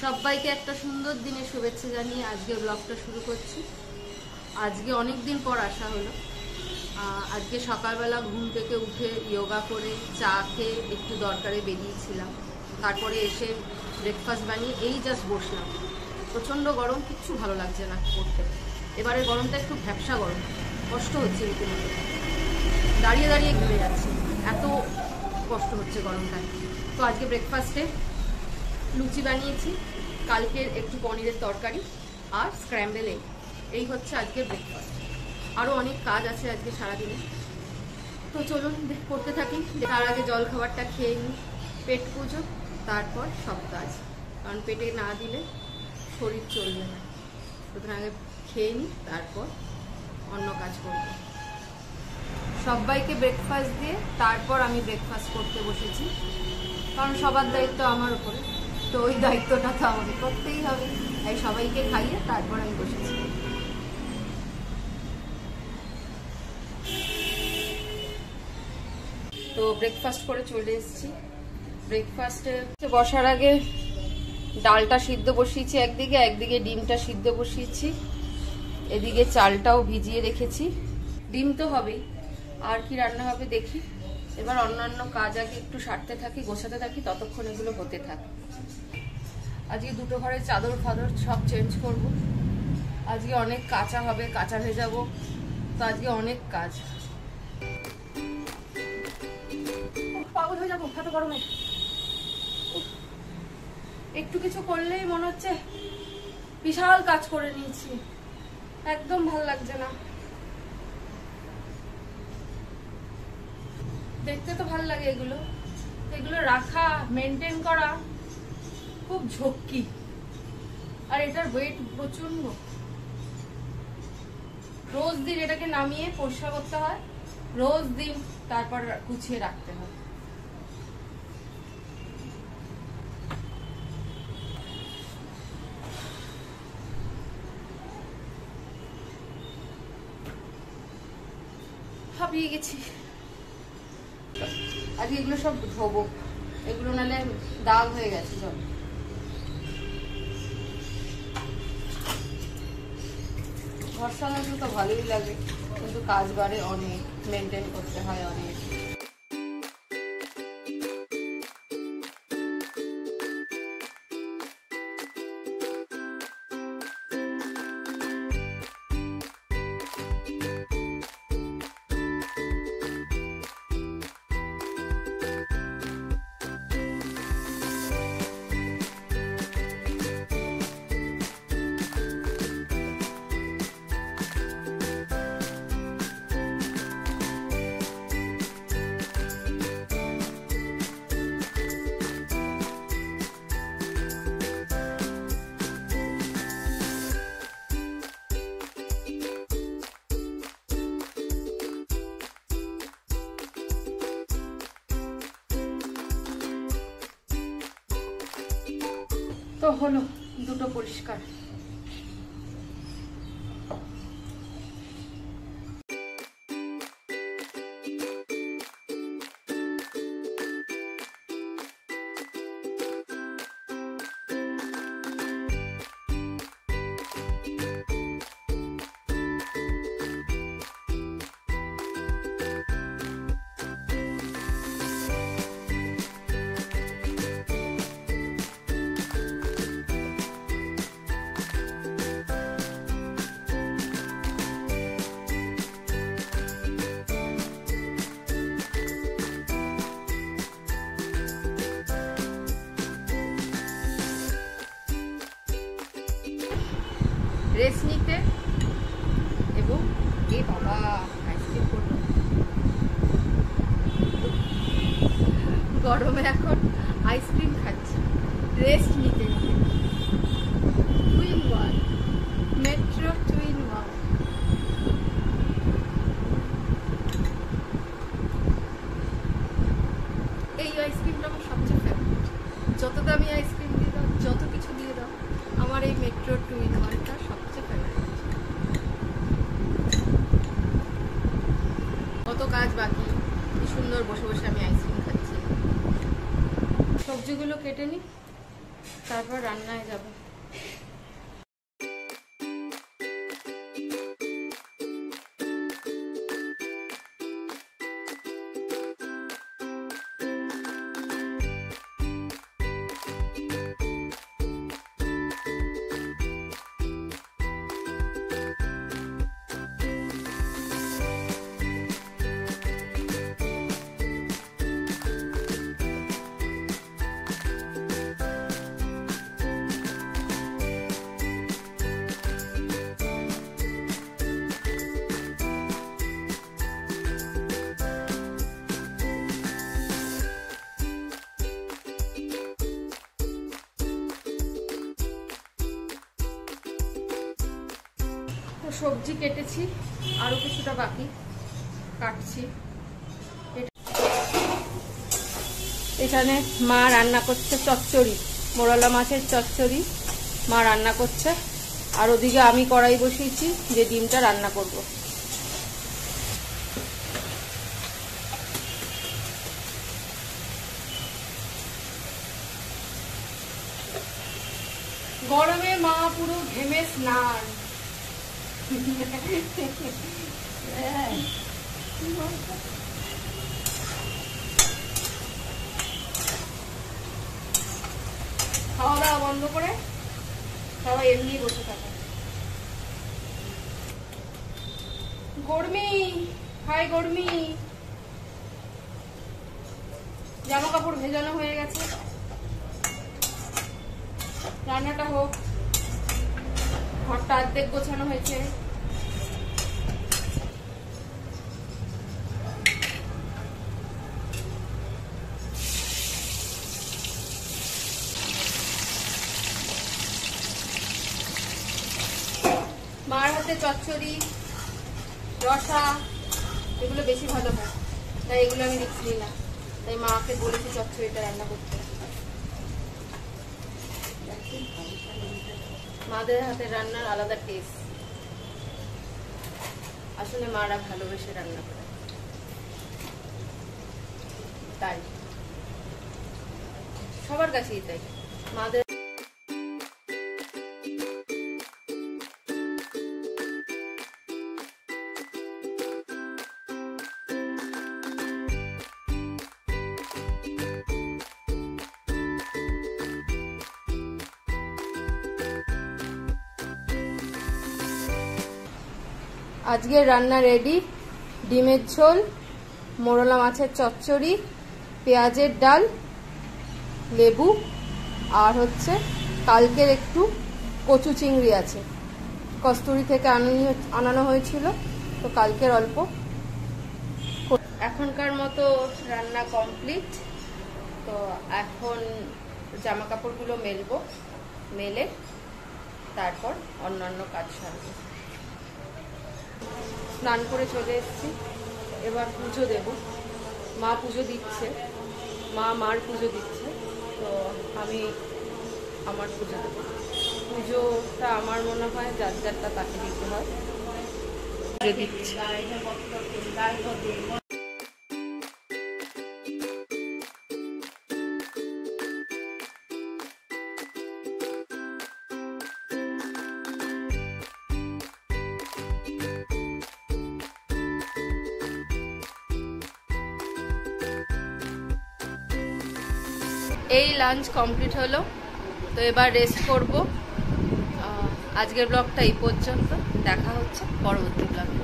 সবাইকে একটা সুন্দর দিনে শুভেচ্ছা জানিয়ে আজকে ব্লগটা শুরু করছি। আজকে অনেক দিন পর আসা হলো। আজকে সকালবেলা ঘুম থেকে উঠে যোগা করে চা খেয়ে একটু দরকারে বেরিয়েছিলাম। তারপরে এসে ব্রেকফাস্ট বানিয়ে এই জাস্ট বসলাম। প্রচণ্ড গরম, কিচ্ছু ভালো লাগছে না করতে। এবারে গরমটা একটু ভ্যাপসা গরম, কষ্ট হচ্ছে রীতিমতো, দাঁড়িয়ে দাঁড়িয়ে ঘুরে যাচ্ছে, এত কষ্ট হচ্ছে গরমটায়। তো আজকে ব্রেকফাস্টে লুচি বানিয়েছি, কালকের একটু পনিরের তরকারি আর স্ক্র্যাম্বল এগ, এই হচ্ছে আজকে ব্রেকফাস্ট। আরও অনেক কাজ আছে আজকে সারাদিনে, তো চলুন করতে থাকি। তার আগে জল খাবারটা খেয়ে নিই, পেট পুজো, তারপর সব কাজ, কারণ পেটে না দিলে শরীর চলবে না। সুতরাং আগে খেয়ে নিই, তারপর অন্য কাজ করব। সবাইকে ব্রেকফাস্ট দিয়ে তারপর আমি ব্রেকফাস্ট করতে বসেছি, কারণ সবার দায়িত্ব আমার উপরে, তো ওই দায়িত্বটা তো আমাকে করতেই হবে। তাই সবাইকে খাইয়ে তারপর আমি বসেছি। তো ব্রেকফাস্ট করে চলে এসেছি। ব্রেকফাস্টে বসার আগে ডালটা সিদ্ধ বসিয়েছি একদিকে, একদিকে ডিমটা সিদ্ধ বসিয়েছি, এদিকে চালটাও ভিজিয়ে রেখেছি। ডিম তো হবেই, আর কি রান্না হবে দেখি। এবার অন্যান্য কাজ আগে একটু সারতে থাকি, গোছাতে থাকি, ততক্ষণ এগুলো হতে থাকে। আজকে দুটো ঘরের চাদর ফাদর সব চেঞ্জ করব। আজকে অনেক কাঁচা হবে, কাঁচা ভেজাবো, তো আজকে অনেক কাজ। পাগল হয়ে যাবো এত গরমে। একটু কিছু করলেই মনে হচ্ছে বিশাল কাজ করে নিয়েছি, একদম ভালো লাগছে না। দেখতে তো ভালো লাগে এগুলো, এগুলো রাখা মেনটেন করা খুব ঝক্কি, আর এটার ওয়েট প্রচন্ড। রোজ দিন এটাকে নামিয়ে পরিষ্কার করতে হয়, রোজ দিন তারপর গুছিয়ে রাখতে হয়। হাঁপিয়ে গেছি। আজকে এগুলো সব ধোবো, এগুলো নাহলে দাগ হয়ে গেছে সব। ঘর সাজানো তো ভালোই লাগে, কিন্তু কাজ বাড়ে অনেক, মেনটেন করতে হয় অনেক। তো হলো দুটো পরিষ্কার। রেস্ট নিতে এবং এ বাবা আইসক্রিম করবো গরমে, এখন আইসক্রিম খাচ্ছি রেস্ট নিতে নিতে। Twin one, metro twin one. এই আইসক্রিমটা আমার সবচেয়ে ফেভারিট। যত দামি আইসক্রিম দিয়ে দাও, যত কিছু দিয়ে দাও, আমার এই মেট্রো টুইন ওয়ানটা সবচেয়ে ফেভারিট। কত কাজ বাকি, কি সুন্দর বসে বসে আমি আইসক্রিম খাচ্ছি। সবজিগুলো কেটে নিই, তারপর রান্নায় যাব। সবজি কেটেছি, আরো কিছুটা বাকি কাটছি। এখানে মা রান্না করছে চচ্চড়ি, মোরলা মাছের চচ্চড়ি মা রান্না করছে। আর ওদিকে আমি কড়াই বসিয়েছি যে ডিমটা রান্না করব। গরমে মা পুরো ঘেমে স্নান। খাওয়া দাওয়া বন্ধ করে সবাই এমনি বসে থাকে। গরমি, হাই গরমি। জামা কাপড় ভেজানো হয়ে গেছে, রান্নাটা হোক। ঘরটা অর্ধেক গোছানো হয়েছে। মার হাতে চচ্চড়ি, রসা এগুলো বেশি ভালো হয়, তাই এগুলো আমি রিস্ক নিই না। তাই মাকে বলেছি চচ্চড়িটা রান্না করতে। মাদের হাতে রান্নার আলাদা টেস্ট। আসলে মারা ভালোবেসে রান্না করে, তাই সবার কাছেই তাই মাদের। আজকের রান্না রেডি। ডিমের ঝোল, মোরলা মাছের চচ্চড়ি, পেঁয়াজের ডাল, লেবু, আর হচ্ছে কালকের একটু কচু চিংড়ি আছে, কস্তুরি থেকে আনানো হয়েছিল, তো কালকের অল্প। এখনকার মতো রান্না কমপ্লিট। তো এখন জামা কাপড়গুলো মেলবো, মেলে তারপর অন্যান্য কাজ সারবো। স্নান করে চলে এসেছি, এবার পুজো দেব। মা পুজো দিচ্ছে, মার পুজো দিচ্ছে, তো আমি আমার পুজো দেব। পুজোটা আমার মনে হয় যার যারটা তাকে দিতে হয়। পুজো দিচ্ছি। এই লাঞ্চ কমপ্লিট হলো, তো এবার রেস্ট করব। আজকের ব্লগটা এই পর্যন্ত, দেখা হচ্ছে পরবর্তী ব্লগে।